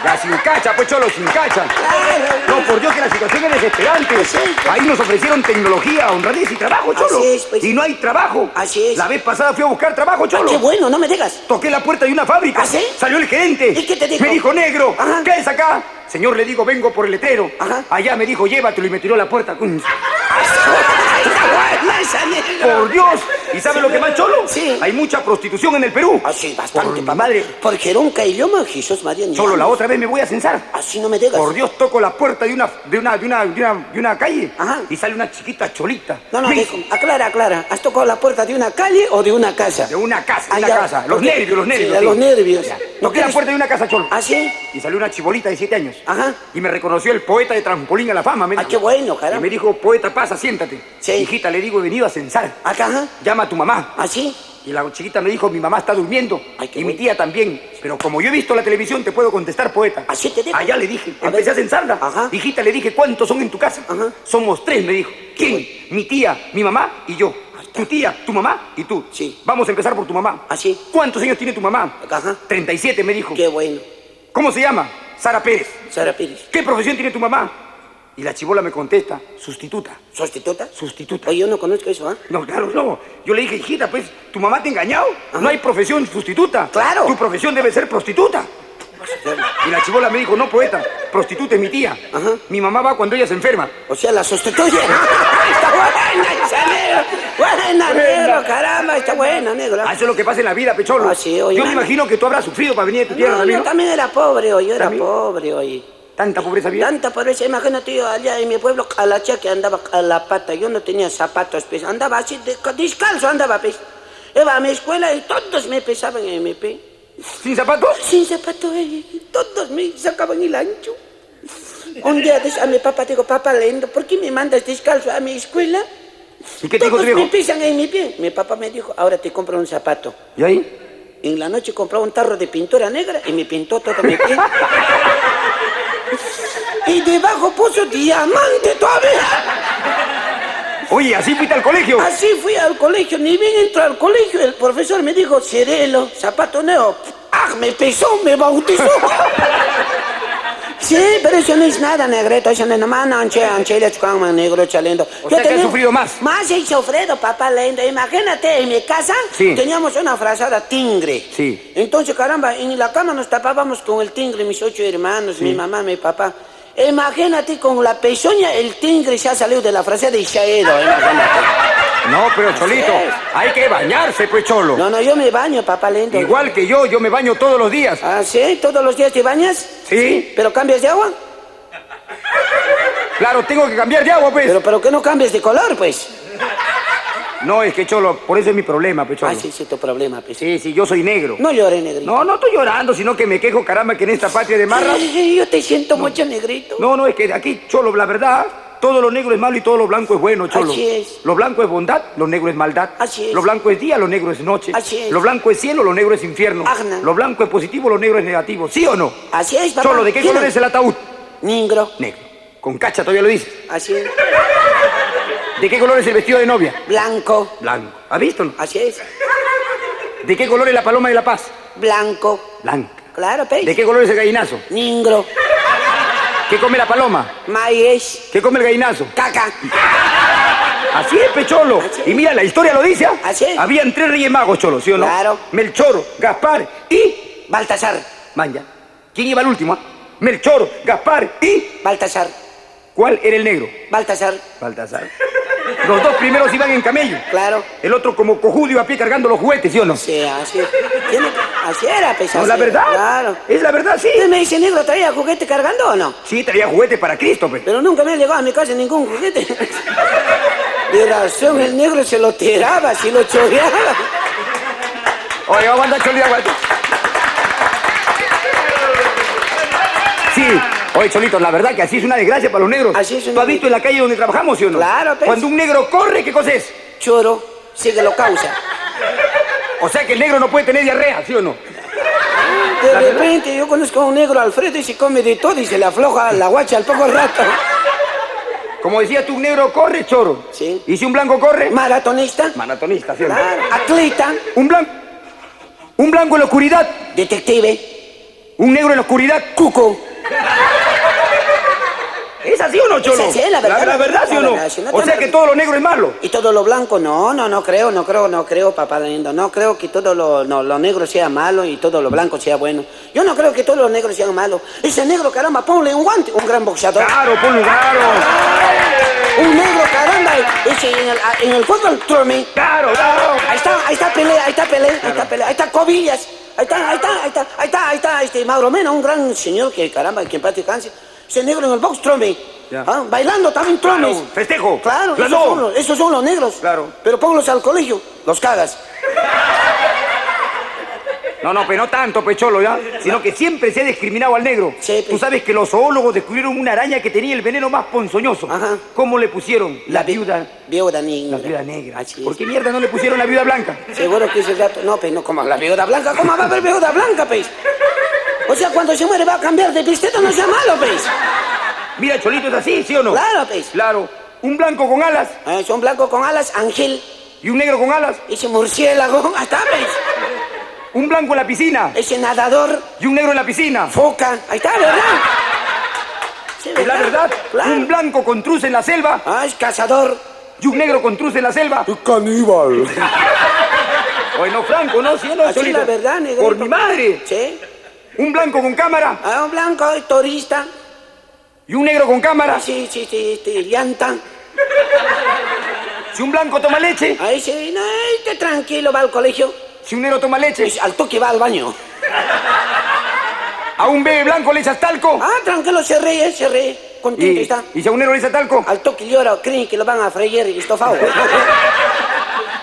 Ya sin cacha, pues, Cholo, sin cacha. Claro. No, por Dios, que la situación es desesperante. Sí, pues. Ahí nos ofrecieron tecnología, honradez y trabajo, Cholo. Así es, pues. Y no hay trabajo. Así es. La vez pasada fui a buscar trabajo, Ah, Cholo. qué bueno, no me digas. Toqué la puerta de una fábrica. ¿Ah, sí? Salió el gerente. ¿Y qué te dijo? Me dijo, negro, Ajá. ¿qué es acá? Señor, le digo, vengo por el letrero. Ajá. Allá me dijo, llévatelo y me tiró la puerta. Está buena esa negra. Por Dios. ¿Y sabe lo que más, Cholo? Sí. Hay mucha prostitución en el Perú. Así, bastante, Por mi papá. madre. Porque era un idioma, Jesús María. ni Cholo, la amas. otra vez me voy a censar. Así no me digas. Por Dios, toco la puerta de una calle. Ajá. Y sale una chiquita cholita. No, Me dijo, dice, aclara. ¿Has tocado la puerta de una calle o de una casa? de una casa, Ah, una ya. casa. Los Porque- nervios. Sí, sí. los nervios. Ya. ¿No Toqué la quieres- puerta de una casa, Cholo. ¿Ah, sí? Y salió una chibolita de 7 años. Ajá. Y me reconoció el poeta de Trampolín a la Fama. Me Ah, dijo. qué bueno, Y caramba. me dijo, poeta, pasa, siéntate. Sí. Hijita, le digo, he venido a censar. Acá, ajá. Llama a tu mamá. ¿Ah, sí? Y la chiquita me dijo, mi mamá está durmiendo. Ay, qué Y mi bueno. tía también. Pero como yo he visto la televisión, te puedo contestar, poeta. ¿Así te dijo? Allá le dije. A Empecé ver. a censarla. Ajá. Hijita, le dije, ¿cuántos son en tu casa? Ajá. Somos 3, me dijo. ¿Quién? Mi tía, mi mamá y yo. Tu tía, tu mamá y tú. Sí. Vamos a empezar por tu mamá. ¿Ah, sí? ¿Cuántos años tiene tu mamá? Ajá. 37, me dijo. Qué bueno. ¿Cómo se llama? Sara Pérez. Sara Pérez. ¿Qué profesión tiene tu mamá? Y la chibola me contesta, sustituta. ¿Sustituta? Sustituta. Oye, yo no conozco eso, ¿ah? No, claro, no. Yo le dije, hijita, pues, ¿tu mamá te ha engañado? Ajá. No hay profesión sustituta. Claro. Tu profesión debe ser prostituta. Y la chibola me dijo, no, poeta, prostituta es mi tía. Ajá. Mi mamá va cuando ella se enferma. O sea, la sustituye. Está buena esa, negro. Buena, negro, caramba, está buena, negro. Ah, eso es lo que pasa en la vida, Pecholo. Ah, sí, oye, yo me imagino que tú habrás sufrido para venir de tu tierra No, también, yo ¿no? también era pobre, oye, yo era ¿También? pobre, oye. ¿Tanta pobreza había? Tanta pobreza, imagínate yo allá en mi pueblo, Calachá, que andaba a la pata, yo no tenía zapatos, pues, andaba así, descalzo andaba, pues. Iba a mi escuela y todos me pesaban en mi pie. ¿Sin zapatos? Sin zapatos, todos me sacaban el ancho. Un día a mi papá digo, papá lindo, ¿por qué me mandas descalzo a mi escuela? ¿Y qué te dijo tu Todos viejo? me pisan en mi pie. Mi papá me dijo, ahora te compro un zapato. ¿Y ahí? En la noche compró un tarro de pintura negra y me pintó todo mi pie. Y debajo puso diamante todavía. Oye, ¿así fuiste al colegio? Así fui al colegio, ni bien entró al colegio, el profesor me dijo, Cirelo, zapato nuevo. ¡Ah, me pesó, me bautizó! Sí, pero eso no es nada, negrito, eso no es nada, anche, le chucan, negro, chalendo. O sea que has sufrido más. Más he sufrido, papá lindo. Imagínate, en mi casa Sí. teníamos una frazada tigre. Sí. Entonces, caramba, en la cama nos tapábamos con el tigre, mis 8 hermanos, mi mamá, mi papá. Imagínate, con la pezuña, el tigre se ha salido de la frazada y se ha ido, imagínate. No, pero Cholito, es. hay que bañarse, pues, Cholo. No, yo me baño, papá lindo. Igual que yo me baño todos los días. ¿Ah, sí? ¿Todos los días te bañas? ¿Sí? ¿Pero cambias de agua? Claro, tengo que cambiar de agua, pues. ¿Pero qué no cambias de color, pues? No, es que, Cholo, por eso es mi problema, pues, Cholo. Ah, sí, tu problema, pues. Sí, yo soy negro. No llores, negrito. No estoy llorando, sino que me quejo, caramba, que en esta patria de marras... Ay, yo te siento mucho, negrito. No, es que aquí, Cholo, la verdad, todo lo negro es malo y todo lo blanco es bueno, Cholo. Así es. Lo blanco es bondad, lo negro es maldad. Así es. Lo blanco es día, lo negro es noche. Así es. Lo blanco es cielo, lo negro es infierno. Ajna. Lo blanco es positivo, lo negro es negativo. ¿Sí o no? Así es, papá. Cholo, ¿de qué Mira. color es el ataúd? Negro. Negro. Con cacha todavía lo dices. Así es. ¿De qué color es el vestido de novia? Blanco. Blanco. ¿Has visto? Así es. ¿De qué color es la paloma de la paz? Blanco. Blanca. Claro, pez. ¿De qué color es el gallinazo? Negro. ¿Qué come la paloma? Maíz. ¿Qué come el gallinazo? Caca. Así es, Pecholo. Así es. Y mira, la historia lo dice. Así es. Habían 3 reyes magos, Cholo, ¿sí o no? Claro. Melchor, Gaspar y... Baltasar. Manja. ¿Quién iba al último? Melchor, Gaspar y... Baltasar. ¿Cuál era el negro? Baltasar. Baltasar. Los 2 primeros iban en camello. Claro. El otro como cojudo iba a pie cargando los juguetes, ¿sí o no? Sí, así. Así era, pez. No, así la era. verdad. Claro. Es la verdad, sí. ¿Usted me dice, negro, traía juguete cargando o no? Sí, traía juguetes para Cristo, pues. Pero nunca me ha llegado a mi casa ningún juguete. De razón, el negro se lo tiraba, se lo choreaba. Oye, vamos a andar Cholito, aguanta. Sí. Oye, Cholito, la verdad que así es una desgracia para los negros. Así es una ¿Tú has visto en la calle donde trabajamos, sí o no? Claro, pues. Cuando un negro corre, ¿qué cosa es? Choro, sigue lo causa. O sea que el negro no puede tener diarrea, ¿sí o no? De ¿La verdad? repente yo conozco a un negro Alfredo y se come de todo y se le afloja la guacha al poco rato. Como decías tú, un negro corre, choro. Sí. ¿Y si un blanco corre? Maratonista. Maratonista, ¿sí o no? Claro. Atleta. Un blanco en la oscuridad. Detective. Un negro en la oscuridad. Cuco. ¿Es así o no, cholo? Es así, la verdad. La verdad, ¿sí o no? La verdad, sí, no O te sea amo. que todo lo negro es malo. ¿Y todo lo blanco? No creo, papá lindo. No creo que todo lo negro sea malo y todo lo blanco sea bueno. Yo no creo que todos los negros sean malos. Ese negro, caramba, ponle un guante, un gran boxeador. Claro, ponlo claro. Un negro, caramba, ese en el fútbol, Trummy. Claro. Ahí está pelea, ahí está Cobillas, ahí está este Mauro Mena, un gran señor que caramba, que en paz descanse. Ese negro en el box, Trummy. Ya. Ah, bailando también Trummy. Claro, festejo. Claro, Las dos. esos son los negros. Claro. Pero ponlos al colegio, los cagas. No, pero no tanto, pecholo, ¿ya? Sino que siempre se ha discriminado al negro. Sí, Tú sabes que los zoólogos descubrieron una araña que tenía el veneno más ponzoñoso. Ajá. ¿Cómo le pusieron? La viuda negra. La viuda negra. Así es. ¿Por qué mierda no le pusieron la viuda blanca? Seguro que ese gato. No, pues no, como la viuda blanca. ¿Cómo va a haber viuda blanca, pues? O sea, cuando se muere va a cambiar de pisteto, no sea malo, pues. Mira, Cholito, es así, ¿sí o no? Claro, pues. Claro. Un blanco con alas Son blancos con alas, ángel. y un negro con alas. Ese murciélago, hasta, pues. Un blanco en la piscina. Ese nadador. Y un negro en la piscina. Foca. Ahí está, ¿verdad? Sí, ¿Es la verdad? Claro. Un blanco con truz en la selva. Ah, es cazador. Y un negro con truz en la selva. Caníbal. Oye, no, Franco, no, sí, no, Así es Cholito. la verdad, negrito. Por mi madre. Sí. Un blanco con cámara. Ah, un blanco, turista. Y un negro con cámara. Sí, llanta. Si un blanco toma leche. Ahí sí, no, esté tranquilo, va al colegio. Si un negro toma leche. Es al toque va al baño. A un bebé blanco le echas talco. Ah, tranquilo, se ríe. Contento está. Y si a un negro le echas talco. Al toque llora, creen que lo van a freír estofado.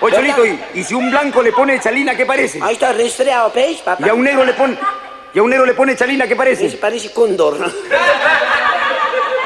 Oye, Cholito, y si un blanco le pone chalina, ¿qué parece? Ahí está resfriado, ¿ves, papá? Y a un negro le pone chalina, ¿qué parece? Ese parece cóndor.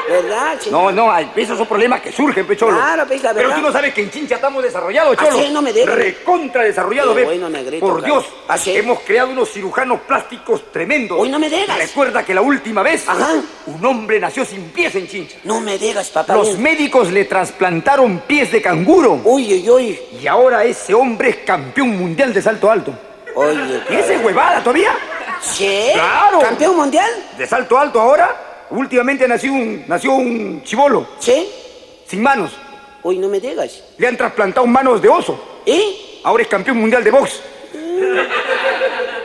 ¿Verdad, chico? No, esos son problemas que surgen, Pecholo. Claro, pues, la verdad. Pero tú no sabes que en Chincha estamos desarrollados, Cholo. ¿Ah, sí? No me digas. Recontra desarrollados, Qué ve. bueno, negrito, Por claro. Dios, ¿Ah, sí? hemos creado unos cirujanos plásticos tremendos. Uy, no me digas. Recuerda que la última vez Ajá. un hombre nació sin pies en Chincha. No me digas, papá. Los médicos le trasplantaron pies de canguro. Uy. Y ahora ese hombre es campeón mundial de salto alto. Oye, ¿Y esa es huevada todavía? ¿sí? Claro. ¿Campeón mundial? De salto alto ahora, últimamente nació un chibolo, ¿Sí? sin manos. Uy, no me digas. Le han trasplantado manos de oso. ¿Y? Ahora es campeón mundial de box.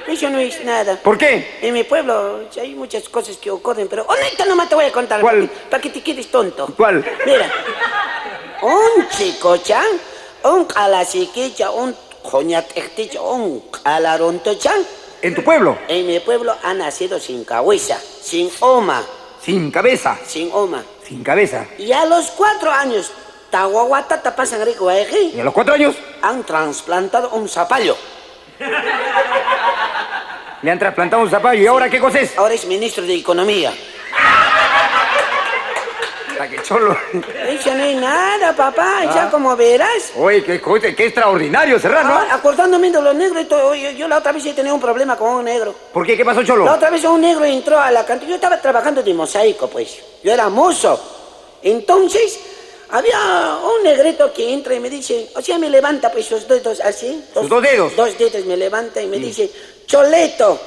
Eso no es nada. ¿Por qué? En mi pueblo hay muchas cosas que ocurren, pero honesta nomás te voy a contar. ¿Cuál? Para que te quedes tonto. ¿Cuál? Mira, un chico chan, un calasiquicha, un joñatecticha, un calaronto chan. ¿En tu pueblo? En mi pueblo ha nacido sin cabeza, sin oma, Sin cabeza. sin oma. Sin cabeza. Y a los 4 años, tahuahuata tapasan rico ¿Y a los 4 años? han trasplantado un zapallo. Le han trasplantado un zapallo. ¿Y ahora qué cosa es? Ahora es ministro de Economía. Hasta que cholo. Eso no es nada, papá, ya como verás. Oye, qué extraordinario, Serrano. Ah, acordándome de los negros, yo la otra vez he tenido un problema con un negro. ¿Por qué? ¿Qué pasó, cholo? La otra vez un negro entró a la cantina. Yo estaba trabajando de mosaico, pues. Yo era mozo. Entonces, había un negrito que entra y me dice, o sea, me levanta pues sus dedos así. ¿Sus 2 dedos? 2 dedos me levanta y me dice, Choleto,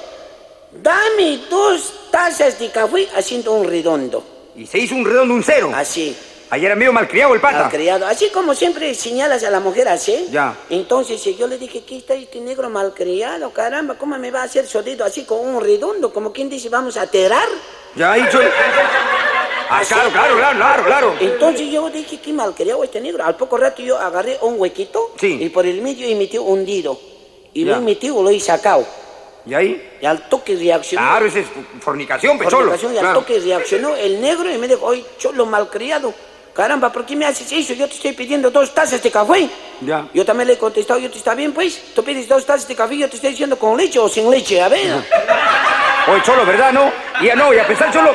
dame 2 tazas de café haciendo un redondo. Y se hizo un redondo, un cero. Así. Ayer era medio malcriado el pata. Malcriado. Así como siempre señalas a la mujer así. Ya. Entonces yo le dije, ¿qué está este negro malcriado? Caramba, ¿cómo me va a hacer sonido así con un redondo? Como quien dice, vamos a aterrar. Ya ha dicho. Ah, claro. Entonces yo dije, qué malcriado este negro. Al poco rato yo agarré un huequito. Sí. Y por el medio metí un hundido. Y Ya. lo he metido, lo he sacado. ¿Y ahí? Y al toque reaccionó. Claro, esa es fornicación, pecholo. Fornicación, y al Claro. toque reaccionó el negro y me dijo, oye, cholo malcriado. Caramba, ¿por qué me haces eso? Yo te estoy pidiendo 2 tazas de café. Ya. Yo también le he contestado, yo te está bien, pues. Tú pides 2 tazas de café, yo te estoy diciendo con leche o sin leche, a ver. Oye, cholo, ¿verdad, no? Y a pesar, cholo,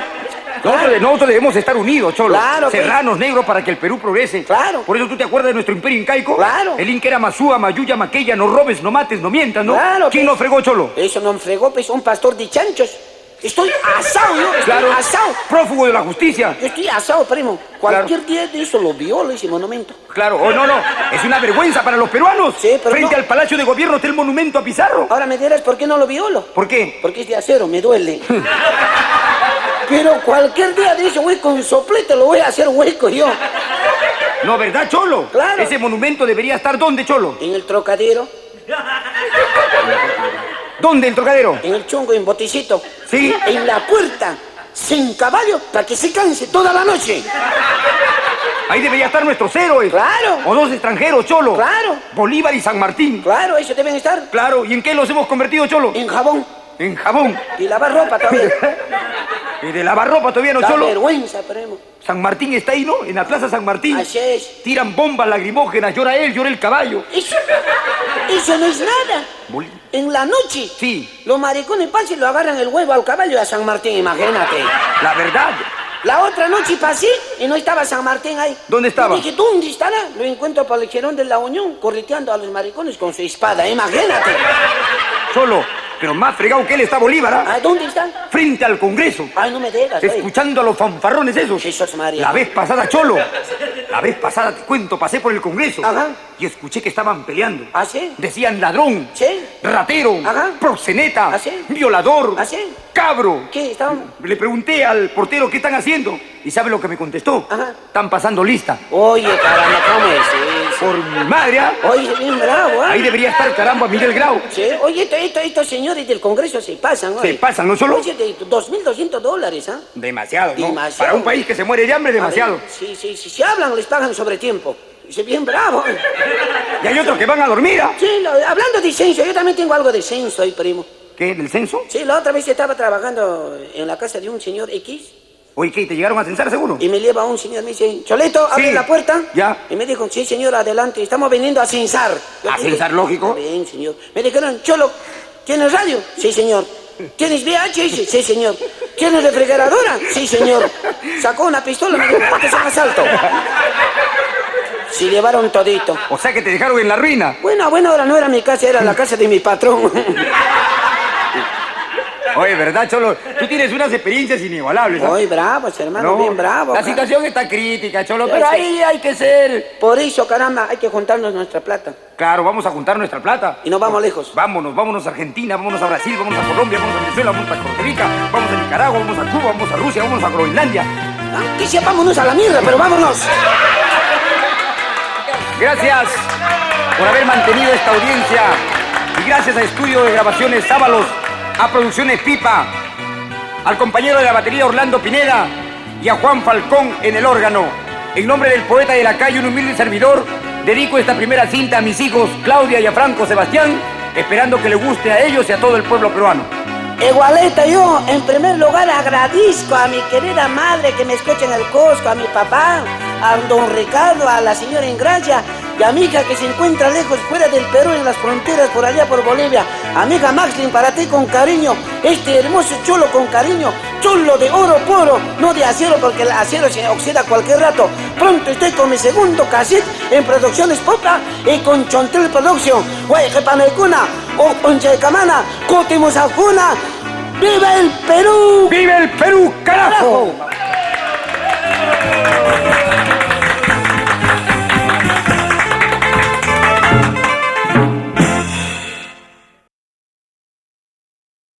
nosotros debemos estar unidos, cholo. Claro, pues. Serranos negros para que el Perú progrese. Claro. Por eso tú te acuerdas de nuestro imperio incaico. Claro. El inca era Masúa, Mayuya, Maqueya, no robes, no mates, no mientas, ¿no? Claro, ¿Quién pues. nos fregó, cholo? Eso no me fregó, pues, un pastor de chanchos. Estoy asado, yo. Estoy asado. Prófugo de la justicia. Yo estoy asado, primo. Cualquier día de eso lo viola ese monumento. Claro, no. Es una vergüenza para los peruanos. Sí, pero Frente no. al Palacio de Gobierno está el monumento a Pizarro. Ahora me dirás, ¿por qué no lo violo? ¿Por qué? Porque es de acero, me duele. Pero cualquier día de eso, güey, con soplete lo voy a hacer hueco yo. No, ¿verdad, cholo? Claro. Ese monumento debería estar ¿dónde, cholo? En el trocadero, ¿Dónde, el Trocadero? en el chungo, en boticito. Sí. En la puerta, sin caballo, para que se canse toda la noche. Ahí debería estar nuestros héroes. Claro. O 2 extranjeros, cholo. Claro. Bolívar y San Martín. Claro, eso deben estar. Claro. ¿Y en qué los hemos convertido, cholo? En jabón. En jabón. Y lavar ropa todavía. Y de lavar ropa todavía no, Da cholo. vergüenza, primo. San Martín está ahí, ¿no? En la Plaza San Martín. Así es. Tiran bombas lacrimógenas, llora él, llora el caballo. Eso no es nada. Boli- En la noche. Sí. Los maricones pasan y lo agarran el huevo al caballo y a San Martín, imagínate. La verdad. La otra noche pasé y no estaba San Martín ahí. ¿Dónde estaba? Y dije, ¿dónde estará? Lo encuentro por el Girón de la Unión, correteando a los maricones con su espada, imagínate. Cholo, Pero más fregado que él está Bolívar, ¿ah? ¿Ah, dónde está? Frente al Congreso. Ay, no me digas, oye. Escuchando a los fanfarrones esos. Jesús María. La vez pasada, Cholo. La vez pasada, te cuento, pasé por el Congreso. Ajá. Y escuché que estaban peleando. ¿Ah, sí? Decían ladrón. ¿Sí? Ratero. Ajá. Proxeneta. ¿Ah, sí? Violador. ¿Ah, sí? Cabro. ¿Qué? ¿Estaban? Le pregunté al portero qué están haciendo. ¿Y sabe lo que me contestó? Ajá. Están pasando lista. Oye, caramba, ¿cómo es eso? Por mi madre, ¿ah? Oye, bien bravo, ¿eh? Ahí debería estar, caramba, Miguel Grau. Sí. Oye, estos señores del Congreso se pasan, oye. Se pasan, ¿no solo? Oye, de $2.200, ¿ah? Demasiado, ¿no? Demasiado. Para un país que se muere de hambre, demasiado. A ver, sí, si hablan, les pagan sobre tiempo. Dice, bien bravo. Y hay otros que van a dormir, ¿ah? Sí, hablando de censo, yo también tengo algo de censo ahí, primo. ¿Qué? ¿Del censo? Sí, la otra vez estaba trabajando en la casa de un señor X Oye, ¿qué? ¿Te llegaron a censar seguro? y me lleva un señor, me dice, Choleto, abre Sí. la puerta. Ya. Y me dijo, sí, señor, adelante, estamos viniendo a censar. Yo ¿A dije, censar, lógico? Bien, señor. Me dijeron, Cholo, ¿tienes radio? Sí, señor. ¿Tienes VHS? Sí, señor. ¿Tienes refrigeradora? Sí, señor. Sacó una pistola y me dijo, esto es un asalto. Se llevaron todito. O sea que te dejaron en la ruina. Bueno, ahora no era mi casa, era la casa de mi patrón. Oye, ¿verdad, Cholo? Tú tienes unas experiencias inigualables, ¿ah? Muy bravos, hermano, No, bien bravo. La situación está crítica, Cholo, Ya pero sé. ahí hay que ser... Por eso, caramba, hay que juntarnos nuestra plata. Claro, vamos a juntar nuestra plata. Y nos vamos lejos. Vámonos a Argentina, vámonos a Brasil, vámonos a Colombia, vámonos a Venezuela, vámonos a Costa Rica, vamos a Nicaragua, vamos a Cuba, vamos a Rusia, vamos a Groenlandia. Ah, que sea, vámonos a la mierda, pero vámonos. Gracias por haber mantenido esta audiencia y gracias a Estudio de Grabaciones Sábalos, a Producciones Pipa, al compañero de la batería Orlando Pineda y a Juan Falcón en el órgano. En nombre del poeta de la calle, un humilde servidor, dedico esta primera cinta a mis hijos Claudia y a Franco Sebastián, esperando que le guste a ellos y a todo el pueblo peruano. Igualeta, yo en primer lugar agradezco a mi querida madre que me escucha en el Cusco, a mi papá, a don Ricardo, a la señora Ingracia y a mi hija que se encuentra lejos fuera del Perú en las fronteras por allá por Bolivia. Amiga Maxlin, para ti con cariño, este hermoso cholo con cariño, cholo de oro puro, no de acero porque el acero se oxida a cualquier rato. Pronto estoy con mi segundo cassette en Producciones Popa y con Chontel Production. Guay, Jepanecuna, o Ponchecamana, Cotimusacuna. ¡Viva el Perú! ¡Viva el Perú, carajo!